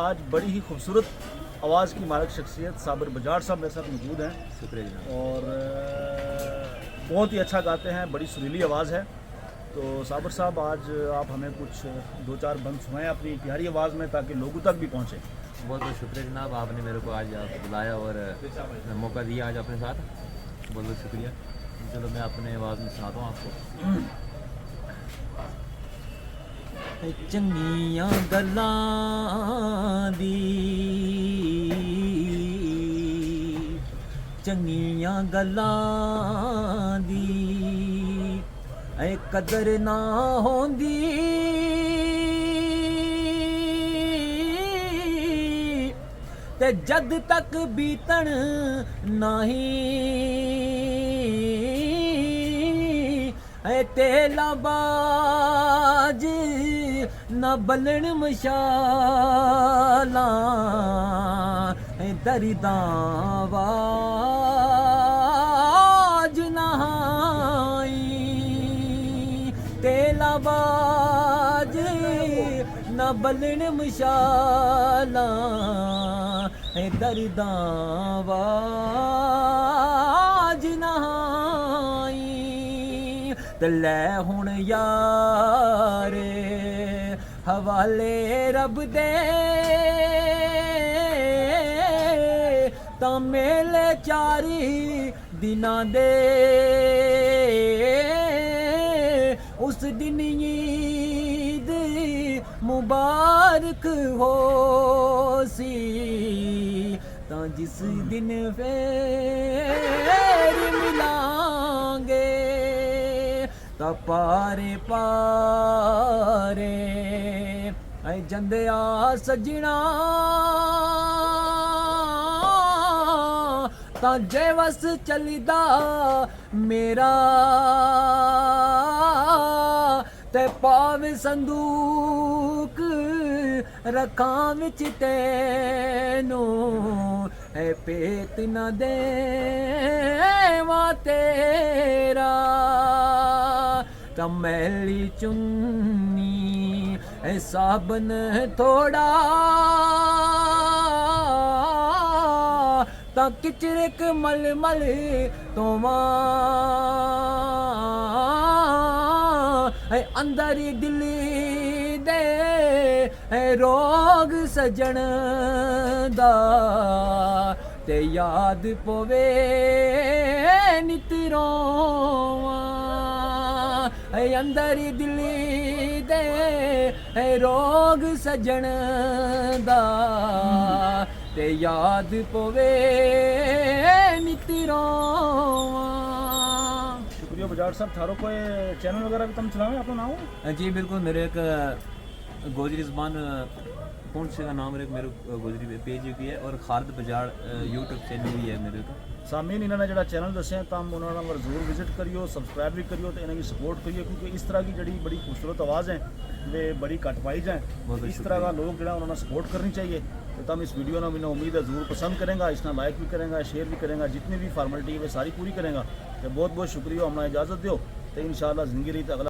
आज बड़ी ही खूबसूरत आवाज़ की मालिक शख्सियत साबिर बजाड़ साहब मेरे साथ मौजूद हैं। शुक्रिया। और बहुत ही अच्छा गाते हैं, बड़ी सुरीली आवाज़ है। तो साबिर साहब आज आप हमें कुछ दो चार बंद सुनाएं अपनी प्यारी आवाज़ में, ताकि लोगों तक भी पहुँचे। बहुत बहुत शुक्रिया जनाब, आपने मेरे को आज बुलाया और मौका दिया आज अपने साथ। बहुत बहुत शुक्रिया। चलो मैं अपने आवाज़ में सुनाता हूँ आपको। चंगियां गल्लां दी, चंगियां गल्लां दी ऐ कदर ना होंदी, ते जद तक बीतन नहीं ऐ तेला बाज न बलन मशाला दरिदां वाज नहाई, तेला बाज न बलन मशाला दरिदां वाज नहाई। ते लै हुण यारे हवाले रब दे, तां मेले चारी दिनां दे उस दिन ईद मुबारक हो सी, तां जिस दिन फेर मिलांगे तां पारे पारे ऐ जंदिया सजना, तां जेवस चलदा मेरा ते पावे संदूक रखां विच तैनू ऐ पेत न देवा तेरा, तां मैली चुन्नी ऐ साबन थोड़ा, तां किचरिक मल मल तोवां अंदर दिली दे रोग सजन दा, ते याद पवे नित रोवां अंदर दिली दे रोग सजन दा, ते याद पवे नित रोवां। शुक्रिया बजाड़ साहब। थारो कोई चैनल वगैरह भी तुम चलाओ अपना नाम? जी बिल्कुल, मेरे एक गोजरी ज़बान पुंछ का नाम मेरे गोजरी पेज भी है और खालिद बजाड़ यूट्यूब चैनल भी है मेरे को। सामीन इन्होंने जो चैनल दसे तुम उन्होंने जरूर विजिट करियो, सबसक्राइब भी करियो, तो इन्हें सपोर्ट करियो, क्योंकि इस तरह की जी बड़ी खूबसूरत आवाज़ है वे बड़ी घट पाई जाए। इस तरह का लोग जो उन्होंने सपोर्ट करनी चाहिए। तो तुम इस वीडियो ने मैंने उम्मीद है ज़रूर पसंद करेंगे, इसना लाइक भी करेंगे, शेयर भी करेंगे, जितनी भी फॉर्मेलिटी है वे सारी पूरी करेंगे। तो बहुत बहुत शुक्रिया, हमने इजाज़त दो। तो इंशाअल्लाह ज़िंदगी रही तो अगला